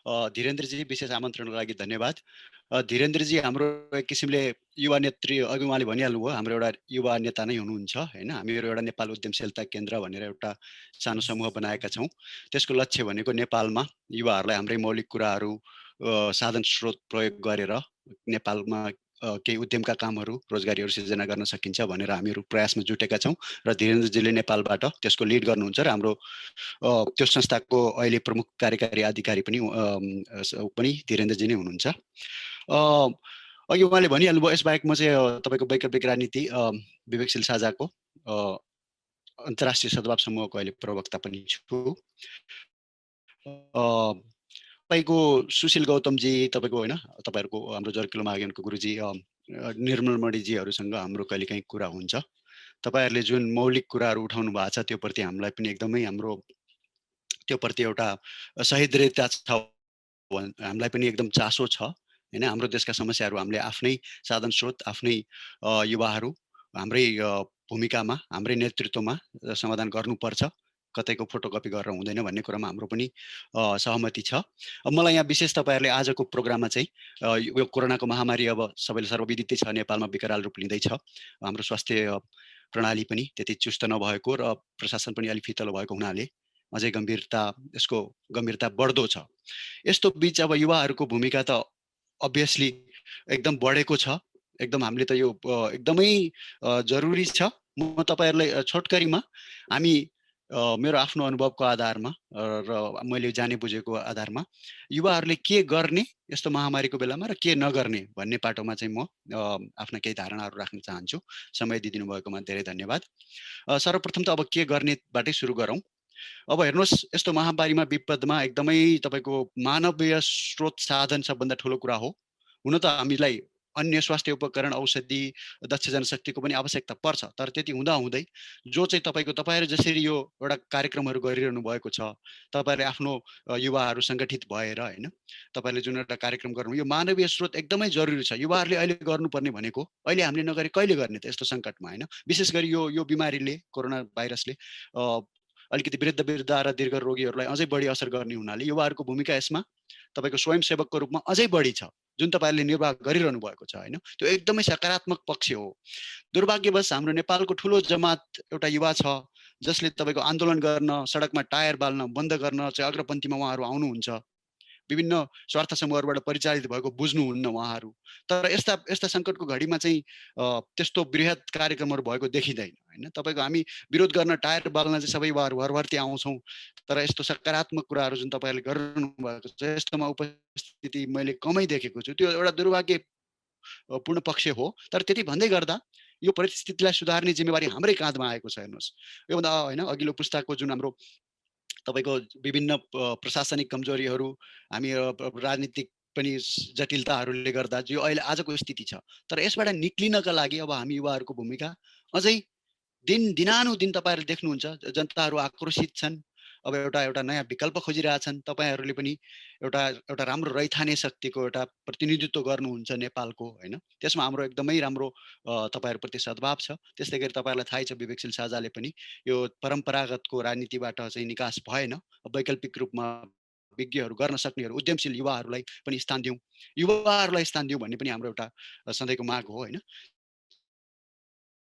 धीरेन्द्रजी विशेष आमन्त्रणको लागि धन्यवाद। धीरेन्द्रजी हाम्रो एक किसिमले युवा नेत्री, अघि उहाँले भनिहाल्नुभयो, हाम्रो एउटा युवा नेता नै हुनुहुन्छ होइन। हामीहरू एउटा नेपाल उद्यमशीलता केन्द्र भनेर एउटा सानो समूह बनाएका छौँ। त्यसको लक्ष्य भनेको नेपालमा युवाहरूलाई हाम्रै मौलिक कुराहरू साधन स्रोत प्रयोग गरेर नेपालमा केही उद्यमका कामहरू, रोजगारीहरू सिर्जना गर्न सकिन्छ भनेर हामीहरू प्रयासमा जुटेका छौँ र धीरेन्द्रजीले नेपालबाट त्यसको लिड गर्नुहुन्छ र हाम्रो त्यो संस्थाको अहिले प्रमुख कार्यकारी अधिकारी पनि धीरेन्द्रजी नै हुनुहुन्छ। अघि उहाँले भनिहाल्नुभयो, यसबाहेक म चाहिँ तपाईँको वैकल्पिक राजनीति विवेकशील साझाको अन्तर्राष्ट्रिय सद्भाव समूहको अहिले प्रवक्ता पनि छु। तपाईँको सुशील गौतमजी, तपाईँको होइन, तपाईँहरूको हाम्रो जर्किलो महाज्ञानको गुरुजी निर्मल मणिजीहरूसँग हाम्रो कहिलेकाहीँ कुरा हुन्छ। तपाईँहरूले जुन मौलिक कुराहरू उठाउनु भएको छ त्योप्रति हामीलाई पनि एकदमै हाम्रो त्योप्रति एउटा सहृदयता छ, हामीलाई पनि एकदम चासो छ होइन। हाम्रो देशका समस्याहरू हामीले आफ्नै साधन स्रोत, आफ्नै युवाहरू हाम्रै भूमिकामा, हाम्रै नेतृत्वमा समाधान गर्नुपर्छ, कतैको फोटोकपी गरेर हुँदैन भन्ने कुरामा हाम्रो पनि सहमति छ। मलाई यहाँ विशेष तपाईँहरूले आजको प्रोग्राममा चाहिँ यो कोरोनाको महामारी अब सबैले सर्वविदितै छ, नेपालमा विकराल रूप लिँदैछ। हाम्रो स्वास्थ्य प्रणाली पनि त्यति चुस्त नभएको र प्रशासन पनि अलिक फितलो भएको हुनाले अझै यसको गम्भीरता बढ्दो छ। यस्तो बिच अब युवाहरूको भूमिका त अभियसली एकदम बढेको छ। एकदम हामीले त यो एकदमै जरुरी छ। म तपाईँहरूलाई छोटकरीमा हामी मेरो आफ्नो अनुभवको आधारमा र मैले जाने बुझेको आधारमा युवाहरूले के गर्ने यस्तो महामारीको बेलामा र के नगर्ने भन्ने पाटोमा चाहिँ म आफ्ना केही धारणाहरू राख्न चाहन्छु। समय दिइदिनु भएकोमा धेरै धन्यवाद। सर्वप्रथम त अब के गर्नेबाटै सुरु गरौँ। अब हेर्नुहोस्, यस्तो महामारीमा विपदमा एकदमै तपाईँको मानवीय स्रोत साधन सबभन्दा ठुलो कुरा हो। हुन त हामीलाई अन्य स्वास्थ्य उपकरण, औषधि, दक्ष जनशक्तिको पनि आवश्यकता पर्छ, तर त्यति हुँदाहुँदै जो चाहिँ तपाईँहरू जसरी यो एउटा कार्यक्रमहरू गरिरहनु भएको छ, तपाईँहरूले आफ्नो युवाहरू सङ्गठित भएर होइन, तपाईँहरूले जुन एउटा कार्यक्रम गर्नु, यो मानवीय स्रोत एकदमै जरुरी छ। युवाहरूले अहिले गर्नुपर्ने भनेको अहिले हामीले नगरे कहिले गर्ने त यस्तो सङ्कटमा होइन। विशेष गरी यो बिमारीले, कोरोना भाइरसले अलिकति वृद्ध र दीर्घ रोगीहरूलाई अझै बढी असर गर्ने हुनाले युवाहरूको भूमिका यसमा तपाईँको स्वयंसेवकको रूपमा अझै बढी छ, जुन तपाईँहरूले निर्वाह गरिरहनु भएको छ होइन। त्यो एकदमै सकारात्मक पक्ष हो। दुर्भाग्यवश हाम्रो नेपालको ठुलो जमात एउटा युवा छ जसले तपाईँको आन्दोलन गर्न, सडकमा टायर बाल्न बन्द गर्न चाहिँ अग्रपन्थीमा उहाँहरू आउनुहुन्छ। विभिन्न स्वार्थ समूहहरूबाट परिचालित भएको बुझ्नुहुन्न उहाँहरू। तर यस्ता सङ्कटको घडीमा चाहिँ त्यस्तो बृहत कार्यक्रमहरू भएको देखिँदैन होइन। तपाईँको हामी विरोध गर्न, टायर बाल्न चाहिँ सबै उहाँहरू भरभर्ती आउँछौँ, तर यस्तो सकारात्मक कुराहरू जुन तपाईँहरूले गरिरहनु भएको छ यस्तोमा उपस्थिति मैले कमै देखेको छु। त्यो एउटा दुर्भाग्यपूर्ण पक्ष हो। तर त्यति भन्दै गर्दा यो परिस्थितिलाई सुधार्ने जिम्मेवारी हाम्रै काँधमा आएको छ। हेर्नुहोस्, योभन्दा होइन अघिल्लो पुस्ताको जुन हाम्रो तपाईँको विभिन्न प्रशासनिक कमजोरीहरू, हामी राजनीतिक पनि जटिलताहरूले गर्दा जो अहिले आजको स्थिति छ, तर यसबाट निक्लिनका लागि अब हामी युवाहरूको भूमिका अझै दिनानुदिन तपाईँहरूले देख्नुहुन्छ, जनताहरू आक्रोशित छन्। अब एउटा नयाँ विकल्प खोजिरहेछन्। तपाईँहरूले पनि एउटा राम्रो रैथाने शक्तिको एउटा प्रतिनिधित्व गर्नुहुन्छ नेपालको होइन। त्यसमा हाम्रो एकदमै राम्रो तपाईँहरूप्रति सद्भाव छ। त्यस्तै गरी तपाईँहरूलाई थाहै छ, विवेकशील साझाले पनि यो परम्परागतको राजनीतिबाट चाहिँ निकास भएन, वैकल्पिक रूपमा विज्ञहरू, गर्न सक्नेहरू, उद्यमशील युवाहरूलाई पनि स्थान दिउँ, युवाहरूलाई स्थान दिउँ भन्ने पनि हाम्रो एउटा सधैँको माग हो होइन।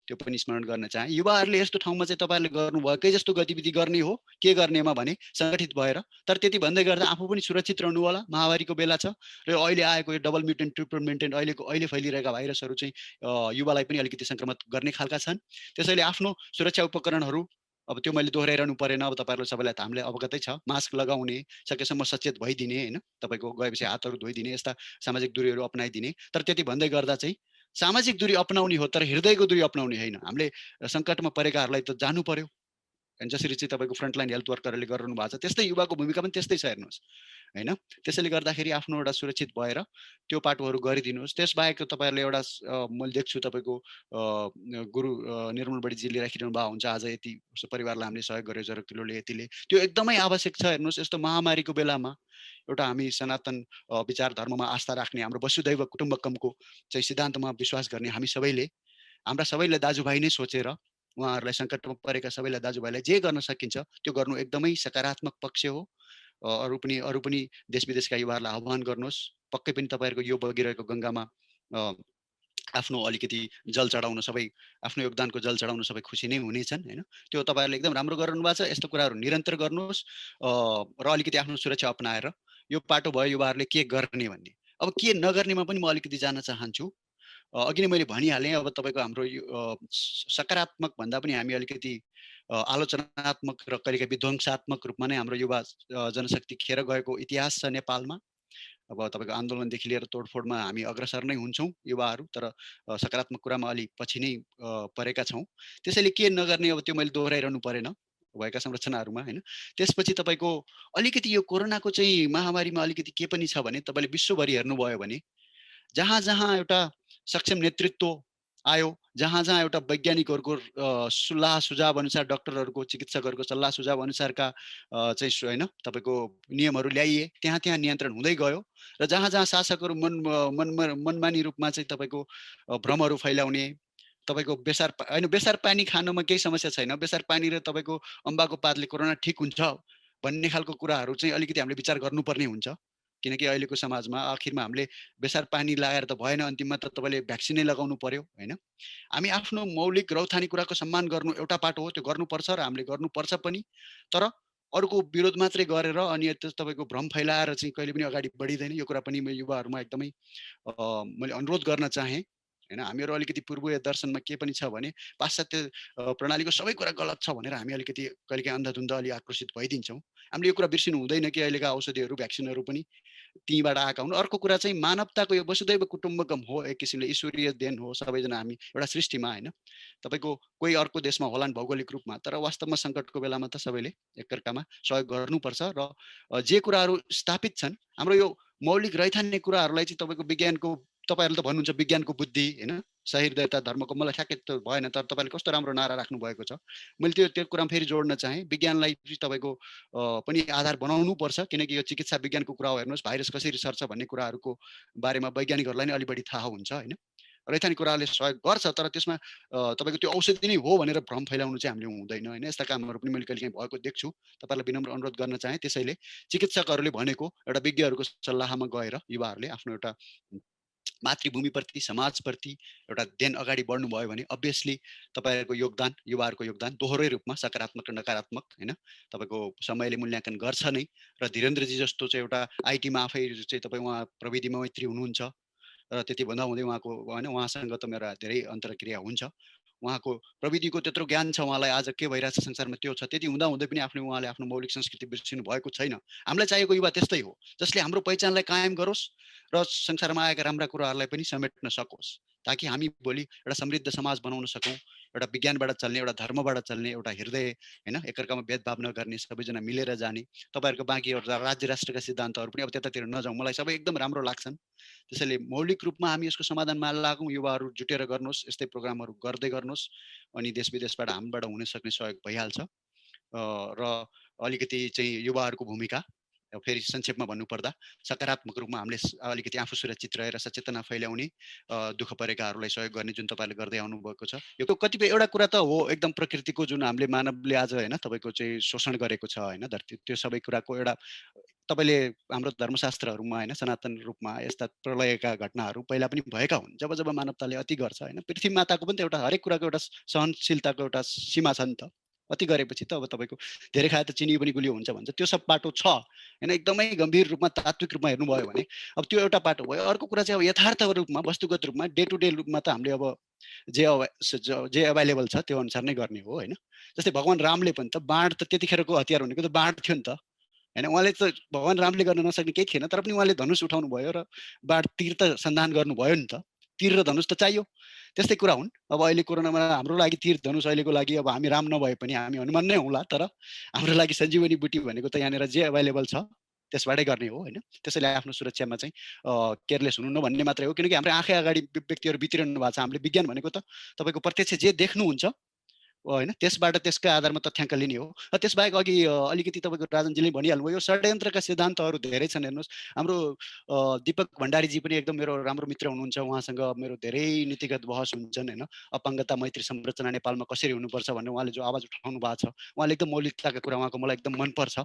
त्यो पनि स्मरण गर्न चाहे। युवाहरूले यस्तो ठाउँमा चाहिँ तपाईँहरूले गर्नुभएकै जस्तो गतिविधि गर्ने हो, के गर्नेमा भने सङ्गठित भएर। तर त्यति भन्दै गर्दा आफू पनि सुरक्षित रहनु होला। महामारीको बेला छ र अहिले आएको यो डबल म्युटेन्ट, ट्रिपल म्युटेन्ट, अहिले फैलिरहेका भाइरसहरू चाहिँ युवालाई पनि अलिकति सङ्क्रमित गर्ने खालका छन्। त्यसैले आफ्नो सुरक्षा उपकरणहरू, अब त्यो मैले दोहोऱ्याइरहनु परेन, अब तपाईँहरू सबैलाई त हामीलाई अवगतै छ। मास्क लगाउने, सकेसम्म सचेत भइदिने होइन, तपाईँको गएपछि हातहरू धोइदिने, यस्ता सामाजिक दूरीहरू अपनाइदिने। तर त्यति भन्दै गर्दा चाहिँ सामाजिक दूरी अपनाउने हो, तर हृदयको दूरी अपनाउने होइन। हामीले सङ्कटमा परेकाहरूलाई त जानु पर्यो। जसरी चाहिँ तपाईँको फ्रन्टलाइन हेल्थ वर्करहरूले गरिरहनु भएको छ, त्यस्तै युवाको भूमिका पनि त्यस्तै छ। हेर्नुहोस् होइन, त्यसैले गर्दाखेरि आफ्नो एउटा सुरक्षित भएर त्यो पाटोहरू गरिदिनुहोस्। त्यसबाहेक तपाईँहरूले एउटा मैले देख्छु तपाईँको गुरु निर्मल बडीजीले राखिरहनु भएको हुन्छ, आज यति परिवारलाई हामीले सहयोग गर्यो जरकिलोले यतिले, त्यो एकदमै आवश्यक छ। हेर्नुहोस्, यस्तो महामारीको बेलामा एउटा हामी सनातन विचार धर्ममा आस्था राख्ने, हाम्रो वसुदैव कुटुम्बकमको चाहिँ सिद्धान्तमा विश्वास गर्ने हामी सबैले, हाम्रा सबैलाई दाजुभाइ नै सोचेर उहाँहरूलाई सङ्कटमा परेका सबैलाई दाजुभाइलाई जे गर्न सकिन्छ त्यो गर्नु एकदमै सकारात्मक पक्ष हो। अरू पनि देश विदेशका युवाहरूलाई आह्वान गर्नुहोस्। पक्कै पनि तपाईँहरूको यो बगिरहेको गङ्गामा आफ्नो अलिकति जल चढाउन सबै आफ्नो योगदानको जल चढाउन सबै खुसी नै हुनेछन् होइन। त्यो तपाईँहरूले एकदम राम्रो गर्नु भएको छ। यस्तो कुराहरू निरन्तर गर्नुहोस् र अलिकति आफ्नो सुरक्षा अपनाएर यो पाटो भयो युवाहरूले के गर्ने भन्ने। अब के नगर्नेमा पनि म अलिकति जान चाहन्छु। अघि नै मैले भनिहालेँ, अब तपाईँको हाम्रो यो सकारात्मक भन्दा पनि हामी अलिकति आलोचनात्मक र कहिलेकाहीँ विध्वंसात्मक रूपमा नै हाम्रो युवा जनशक्ति खेर गएको इतिहास छ नेपालमा। अब तपाईँको आन्दोलनदेखि लिएर तोडफोडमा हामी अग्रसर नै हुन्छौँ युवाहरू, तर सकारात्मक कुरामा अलि पछि नै परेका छौँ। त्यसैले के नगर्ने, अब त्यो मैले दोहोऱ्याइरहनु परेन भएका संरचनाहरूमा होइन। त्यसपछि तपाईँको अलिकति यो कोरोनाको चाहिँ महामारीमा अलिकति के पनि छ भने, तपाईँले विश्वभरि हेर्नुभयो भने जहाँ जहाँ एउटा सक्षम नेतृत्व आयो, जहाँ जहाँ एउटा वैज्ञानिकहरूको सल्लाह सुझाव अनुसार, डक्टरहरूको चिकित्सकहरूको सल्लाह सुझाव अनुसारका चाहिँ होइन तपाईँको नियमहरू ल्याइए, त्यहाँ त्यहाँ नियन्त्रण हुँदै गयो। र जहाँ जहाँ शासकहरू मनमानी रूपमा चाहिँ तपाईँको भ्रमहरू फैलाउने, तपाईँको बेसार पानी खानुमा केही समस्या छैन, बेसार पानी र तपाईँको अम्बाको पातले कोरोना ठिक हुन्छ भन्ने खालको कुराहरू चाहिँ अलिकति हामीले विचार गर्नुपर्ने हुन्छ। किनकि अहिलेको समाजमा आखिरमा हामीले बेसार पानी लगाएर त भएन, अन्तिममा त तपाईँले भ्याक्सिनै लगाउनु पर्यो होइन। हामी आफ्नो मौलिक रौथानी कुराको सम्मान गर्नु एउटा पाटो हो, त्यो गर्नुपर्छ र हामीले गर्नुपर्छ पनि। तर अरूको विरोध मात्रै गरेर अनि तपाईँको भ्रम फैलाएर चाहिँ कहिले पनि अगाडि बढिँदैन। यो कुरा पनि युवाहरूमा एकदमै मैले अनुरोध गर्न चाहेँ होइन। हामीहरू अलिकति पूर्वीय दर्शनमा के पनि छ भने पाश्चात्य प्रणालीको सबै कुरा गलत छ भनेर हामी अलिकति कहिलेकाहीँ अन्धाधुन्ध अलि आक्रोशित भइदिन्छौँ। हामीले यो कुरा बिर्सिनु हुँदैन कि अहिलेका औषधिहरू भ्याक्सिनहरू पनि तीबाट आएका हुन्। अर्को कुरा चाहिँ मानवताको यो वसुदैव कुटुम्बकम हो, एक किसिमले ईश्वरीय देन हो, सबैजना हामी एउटा सृष्टिमा होइन। तपाईँको कोही अर्को देशमा होलान् भौगोलिक रूपमा, तर वास्तवमा सङ्कटको बेलामा त सबैले एकअर्कामा सहयोग गर्नुपर्छ। र जे कुराहरू स्थापित छन् हाम्रो यो मौलिक रैथाने कुराहरूलाई चाहिँ तपाईँको विज्ञानको, तपाईँहरूले त भन्नुहुन्छ विज्ञानको बुद्धि होइन, सहृदयता, धर्मको, मलाई ठ्याक्कै त भएन, तर तपाईँले कस्तो राम्रो नारा राख्नु भएको छ। मैले त्यो कुरामा फेरि जोड्न चाहेँ, विज्ञानलाई तपाईँको पनि आधार बनाउनु पर्छ। किनकि यो चिकित्सा विज्ञानको कुरा हो, हेर्नुहोस् भाइरस कसरी सर्छ भन्ने कुराहरूको बारेमा वैज्ञानिकहरूलाई नै अलि बढी थाहा हुन्छ होइन। रैथाने कुराले सहयोग गर्छ, तर त्यसमा तपाईँको त्यो औषधि नै हो भनेर भ्रम फैलाउनु चाहिँ हामीले हुँदैन होइन। यस्ता कामहरू पनि मैले कहिलेकाहीँ भएको देख्छु। तपाईँलाई विनम्र अनुरोध गर्न चाहेँ। त्यसैले चिकित्सकहरूले भनेको एउटा विज्ञहरूको सल्लाहमा गएर युवाहरूले आफ्नो एउटा मातृभूमिप्रति, समाजप्रति एउटा देन अगाडि बढ्नुभयो भने अभियसली तपाईँहरूको योगदान, युवाहरूको योगदान दोहोरै रूपमा सकारात्मक र नकारात्मक होइन तपाईँको समयले मूल्याङ्कन गर्छ नै। र धीरेन्द्रजी जस्तो चाहिँ एउटा आइटीमा आफै चाहिँ तपाईँ उहाँ प्रविधिमा मैत्री हुनुहुन्छ र त्यति भन्दा हुँदै उहाँको होइन, उहाँसँग त मेरो धेरै अन्तरक्रिया हुन्छ। उहाँको प्रविधिको त्यत्रो ज्ञान छ, उहाँलाई आज के भइरहेछ संसारमा त्यो छ। त्यति हुँदा हुँदै पनि उहाँले आफ्नो मौलिक संस्कृति बिर्सिनु भएको छैन। हामीलाई चाहिएको युवा त्यस्तै हो, जसले हाम्रो पहिचानलाई कायम गरोस् र संसारमा आएका राम्रा कुराहरूलाई पनि समेट्न सकोस्, ताकि हामी भोलि एउटा समृद्ध समाज बनाउन सकौँ। एउटा विज्ञानबाट चल्ने, एउटा धर्मबाट चल्ने, एउटा हृदय होइन, एकअर्कामा भेदभाव नगर्ने, सबैजना मिलेर जाने। तपाईँहरूको बाँकी एउटा राज्य राष्ट्रका सिद्धान्तहरू पनि अब त्यतातिर नजाउँ, मलाई सबै एकदम राम्रो लाग्छन्। त्यसैले मौलिक रूपमा हामी यसको समाधानमा लागौँ। युवाहरू जुटेर गर्नुहोस्, यस्तै प्रोग्रामहरू गर्दै गर्नुहोस्, अनि देश विदेशबाट हामीबाट हुन सक्ने सहयोग भइहाल्छ। र अलिकति चाहिँ युवाहरूको भूमिका फेरि संक्षेपमा भन्नुपर्दा सकारात्मक रूपमा हामीले अलिकति आफू सुरक्षित रहेर सचेतना फैलाउने, दुःख परेकाहरूलाई सहयोग गर्ने जुन तपाईँले गर्दै आउनुभएको छ। यो कतिपय एउटा कुरा त हो एकदम प्रकृतिको, जुन हामीले मानवले आज होइन तपाईँको चाहिँ शोषण गरेको छ होइन धरती, त्यो सबै कुराको एउटा तपाईँले हाम्रो धर्मशास्त्रहरूमा होइन सनातन रूपमा यस्ता प्रलयका घटनाहरू पहिला पनि भएका हुन्। जब जब मानवताले अति गर्छ होइन, पृथ्वी माताको पनि त एउटा हरेक कुराको एउटा सहनशीलताको एउटा सीमा छ नि त। अति गरेपछि त अब तपाईँको धेरै खाए त चिनी पनि गुलियो हुन्छ भन्छ, त्यो सब बाटो छ होइन। एकदमै गम्भीर रूपमा तात्विक रूपमा हेर्नुभयो भने अब त्यो एउटा बाटो भयो। अर्को कुरा चाहिँ अब यथार्थ रूपमा, वस्तुगत रूपमा, डे टु डे रूपमा त हामीले अब जे एभाइलेबल छ त्यो अनुसार नै गर्ने हो होइन। जस्तै भगवान् रामले पनि त बाण त त्यतिखेरको हतियार भनेको त बाण थियो नि त होइन। उहाँले त भगवान् रामले गर्न नसक्ने केही थिएन, तर पनि उहाँले धनुष उठाउनु भयो र बाण तीर त सन्धान गर्नुभयो नि त। तीर र धनुष त चाहियो। त्यस्तै कुरा हुन्। अब अहिले कोरोनामा हाम्रो लागि तीर धनुष अहिलेको लागि अब हामी राम नभए पनि हामी हनुमान नै हौँला, तर हाम्रो लागि सञ्जीवनी बुटी भनेको त यहाँनिर जे एभाइलेबल छ त्यसबाटै गर्ने हो होइन। त्यसैले आफ्नो सुरक्षामा चाहिँ केयरलेस हुनु नभन्ने मात्रै हो। किनकि हाम्रो आँखै अगाडि व्यक्तिहरू बितिरहनु भएको छ। हामीले विज्ञान भनेको त तपाईँको प्रत्यक्ष जे देख्नुहुन्छ होइन, त्यसबाट त्यसकै आधारमा तथ्याङ्क लिने हो। त्यसबाहेक अघि अलिकति तपाईँको राजनजीले भनिहाल्नुभयो, यो षड्यन्त्रका सिद्धान्तहरू धेरै छन्। हेर्नुहोस्, हाम्रो दीपक भण्डारीजी पनि एकदम मेरो राम्रो मित्र हुनुहुन्छ। उहाँसँग मेरो धेरै नीतिगत बहस हुन्छन् होइन। अपाङ्गता मैत्री संरचना नेपालमा कसरी हुनुपर्छ भनेर उहाँले जो आवाज उठाउनु भएको छ, उहाँले एकदम मौलिकताका कुरा, उहाँको मलाई एकदम मनपर्छ।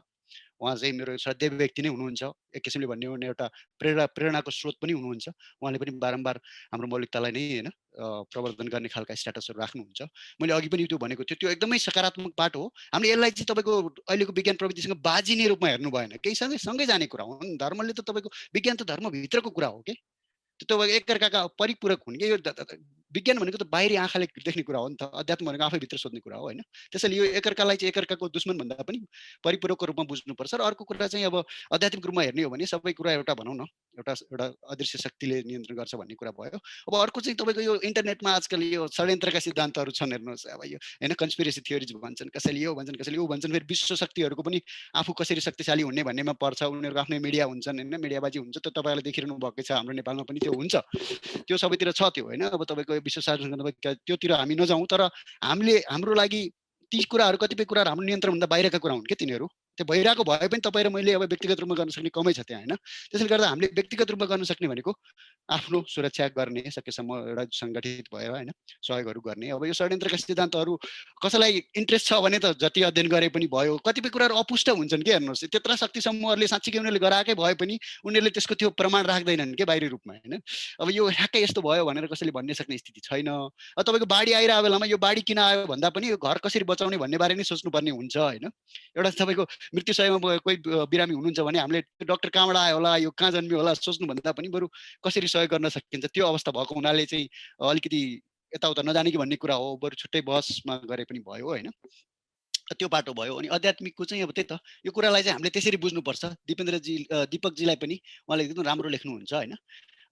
उहाँ चाहिँ मेरो श्रद्धेय व्यक्ति नै हुनुहुन्छ। एक किसिमले भन्ने हो भने एउटा प्रेरणाको स्रोत पनि हुनुहुन्छ। उहाँले पनि बारम्बार हाम्रो मौलिकतालाई नै होइन प्रवर्द्धन गर्ने खालका स्ट्याटसहरू राख्नुहुन्छ। मैले अघि पनि त्यो भनेको थियो, त्यो एकदमै सकारात्मक बाटो हो। हामीले यसलाई चाहिँ तपाईँको अहिलेको विज्ञान प्रविधिसँग बाजिने रूपमा हेर्नु भएन। केही सँगै सँगै जाने कुरा हो। धर्मले त तपाईँको विज्ञान त धर्मभित्रको कुरा हो के। त्यो तपाईँको एकअर्काका परिपूरक हुन् कि यो विज्ञान भनेको त बाहिरी आँखाले देख्ने कुरा हो नि त। अध्यात्म भनेको आफैभित्र सोध्ने कुरा हो होइन। त्यसैले यो एकअर्कालाई चाहिँ एकअर्काको दुश्मन भन्दा पनि परिपूरकको रूपमा बुझ्नुपर्छ। र अर्को कुरा चाहिँ अब आध्यात्मिक रूपमा हेर्ने हो भने सबै कुरा एउटा भनौँ न एउटा एउटा अदृश्य शक्तिले नियन्त्रण गर्छ भन्ने कुरा भयो। अब अर्को चाहिँ तपाईँको यो इन्टरनेटमा आजकल यो षड्यन्त्रका सिद्धान्तहरू छन् हेर्नुहोस्। अब यो होइन कन्स्पिरेसी थियोरिज भन्छन्, कसैले यो भन्छन्, कसैले ऊ भन्छन्। फेरि विश्व शक्तिहरूको पनि आफू कसरी शक्तिशाली हुने भन्नेमा पर्छ। उनीहरूको आफ्नै मिडिया हुन्छन् होइन, मिडियाबाजी हुन्छ। त्यो तपाईँहरूले देखिरहनु भएकै छ, हाम्रो नेपालमा पनि त्यो हुन्छ। त्यो सबैतिर छ त्यो होइन। अब तपाईँको विश्व शासन त्योतिर हामी नजाउँ, तर हाम्रो लागि ती कुराहरू कतिपय कुराहरू हाम्रो नियन्त्रणभन्दा बाहिरका कुरा हुन् क्या तिनीहरू। त्यो भइरहेको भए पनि तपाईँ र मैले अब व्यक्तिगत रूपमा गर्न सक्ने कमै छ त्यहाँ होइन। त्यसैले गर्दा हामीले व्यक्तिगत रूपमा गर्न सक्ने भनेको आफ्नो सुरक्षा गर्ने, सकेसम्म एउटा सङ्गठित भएर होइन सहयोगहरू गर्ने। अब यो षड्यन्त्रका सिद्धान्तहरू कसैलाई इन्ट्रेस्ट छ भने त जति अध्ययन गरे पनि भयो। कतिपय कुराहरू अपुष्ट हुन्छन् कि हेर्नुहोस्। त्यत्रा शक्ति समूहहरूले साँच्चीकै उनीहरूले गराएकै भए पनि उनीहरूले त्यसको त्यो प्रमाण राख्दैनन् के बाहिरी रूपमा होइन। अब यो ठ्याक्कै यस्तो भयो भनेर कसैले भन्ने सक्ने स्थिति छैन। तपाईँको बाढी आइरहेको बेलामा यो बाढी किन आयो भन्दा पनि यो घर कसरी बचाउने भन्ने बारे नै सोच्नुपर्ने हुन्छ होइन। एउटा तपाईँको मृत्युशयमा कोही बिरामी हुनुहुन्छ भने हामीले डक्टर कहाँबाट आयो होला, यो कहाँ जन्मियो होला सोच्नुभन्दा पनि बरु कसरी सहयोग गर्न सकिन्छ त्यो अवस्था भएको हुनाले चाहिँ अलिकति यताउता नजाने कि भन्ने कुरा हो। बरु छुट्टै बहसमा गरे पनि भयो होइन। त्यो बाटो भयो। अनि आध्यात्मिकको चाहिँ अब त्यही त यो कुरालाई चाहिँ हामीले त्यसरी बुझ्नुपर्छ। दिपकजीलाई पनि उहाँले एकदम राम्रो लेख्नुहुन्छ होइन।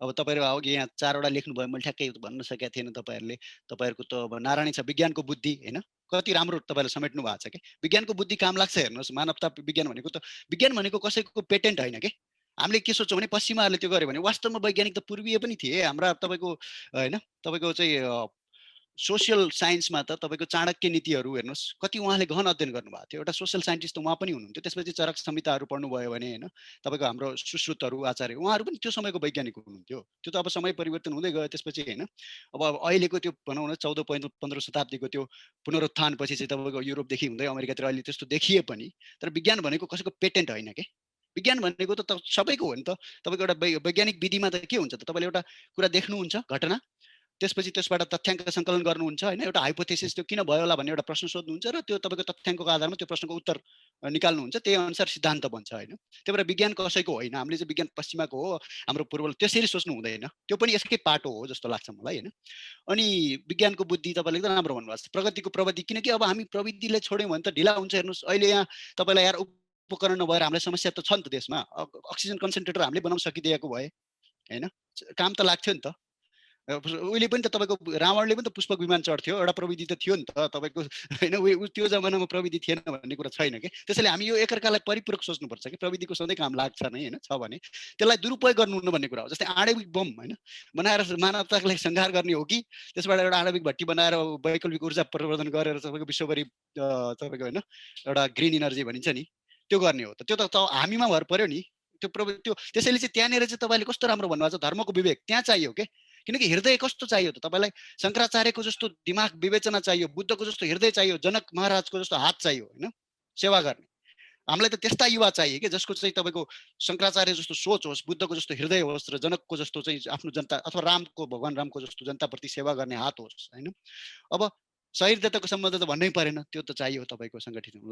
अब तपाईँहरू अघि यहाँ 4 वटा लेख्नुभयो, मैले ठ्याक्कै भन्न सकेको थिएन तपाईँहरूले। तपाईँहरूको त अब नारायणी छ विज्ञानको बुद्धि होइन। कति राम्रो तपाईँले समेट्नु भएको छ कि विज्ञानको बुद्धि काम लाग्छ हेर्नुहोस्। मानवता विज्ञान भनेको त विज्ञान भनेको कसैको पेटेन्ट होइन कि। हामीले के सोच्छौँ भने पश्चिमाहरूले त्यो गर्यो भने वास्तवमा वैज्ञानिक त पूर्वीय पनि थिए हाम्रा तपाईँको होइन। तपाईँको चाहिँ सोसियल साइन्समा त तपाईँको चाणक्य नीतिहरू हेर्नुहोस् कति उहाँले गहन अध्ययन गर्नुभएको थियो। एउटा सोसियल साइन्टिस्ट त उहाँ पनि हुनुहुन्थ्यो। त्यसपछि चरक संहिताहरू पढ्नुभयो भने होइन तपाईँको हाम्रो सुश्रुतहरू आचार्य उहाँहरू पनि त्यो समयको वैज्ञानिक हुनुहुन्थ्यो। त्यो त अब समय परिवर्तन हुँदै गयो त्यसपछि होइन। अब अहिलेको त्यो भनौँ न 14-15 शताब्दीको त्यो पुनरुत्थानपछि चाहिँ तपाईँको युरोपदेखि हुँदै अमेरिकातिर अहिले त्यस्तो देखिए पनि तर विज्ञान भनेको कसैको पेटेन्ट होइन के। विज्ञान भनेको त सबैको हो नि त। तपाईँको एउटा वैज्ञानिक विधिमा त के हुन्छ त तपाईँले एउटा कुरा देख्नुहुन्छ घटना, त्यसपछि त्यसबाट तथ्याङ्क सङ्कलन गर्नुहुन्छ होइन। एउटा हाइपोथेसिस त्यो किन भयो होला भन्ने एउटा प्रश्न सोध्नुहुन्छ र त्यो तपाईँको तथ्याङ्कको आधारमा त्यो प्रश्नको उत्तर निकाल्नुहुन्छ। त्यही अनुसार सिद्धान्त बन्छ होइन। त्यही भएर विज्ञान कसैको होइन। हामीले चाहिँ विज्ञान पश्चिमाको हो, हाम्रो पूर्वले त्यसरी सोच्नु हुँदैन। त्यो पनि यसकै पाटो हो जस्तो लाग्छ मलाई होइन। अनि विज्ञानको बुद्धि तपाईँले एकदम राम्रो भन्नुभएको छ। प्रगतिको प्रविधि, किनकि अब हामी प्रविधिलाई छोड्यौँ भने त ढिला हुन्छ हेर्नुहोस्। अहिले यहाँ तपाईँलाई यार उपकरण नभएर हामीलाई समस्या त छ नि त देशमा। अक्सिजन कन्सन्ट्रेटर हामीले बनाउन सकिदिएको भए होइन काम त लाग्थ्यो नि त। उहिले पनि त तपाईँको रावणले पनि त पुष्पक विमान चढ्थ्यो, एउटा प्रविधि त थियो नि त तपाईँको होइन। त्यो जमानामा प्रविधि थिएन भन्ने कुरा छैन कि। त्यसैले हामी यो एकअर्कालाई परिपूरक सोच्नुपर्छ कि प्रविधिको सधैँ काम लाग्छ नै होइन छ भने त्यसलाई दुरुपयोग गर्नुहुन्न भन्ने कुरा हो। जस्तै आणविक बम होइन बनाएर मानवतालाई संहार गर्ने हो कि त्यसबाट एउटा आणविक भट्टी बनाएर वैकल्पिक ऊर्जा प्रवर्धन गरेर तपाईँको विश्वभरि तपाईँको होइन एउटा ग्रिन इनर्जी भनिन्छ नि त्यो गर्ने हो त। त्यो त हामीमा भर पर्यो नि त्यो त्यो। त्यसैले चाहिँ त्यहाँनिर चाहिँ तपाईँले कस्तो राम्रो भन्नुभएको छ धर्मको विवेक त्यहाँ चाहियो के। किनकि हृदय कस्तो चाहियो त तपाईँलाई? शङ्कराचार्यको जस्तो दिमाग विवेचना चाहियो, बुद्धको जस्तो हृदय चाहियो, जनक महाराजको जस्तो हात चाहियो होइन सेवा गर्ने। हामीलाई त त्यस्ता युवा चाहिए कि जसको चाहिँ तपाईँको शङ्कराचार्य जस्तो सोच होस्, बुद्धको जस्तो हृदय होस् र जनकको जस्तो चाहिँ आफ्नो जनता अथवा रामको भगवान् रामको जस्तो जनताप्रति सेवा गर्ने हात होस् होइन। अब शरीर देवताको सम्बन्ध त भन्नै परेन, त्यो त चाहियो तपाईँको सङ्गठित हुनलाई।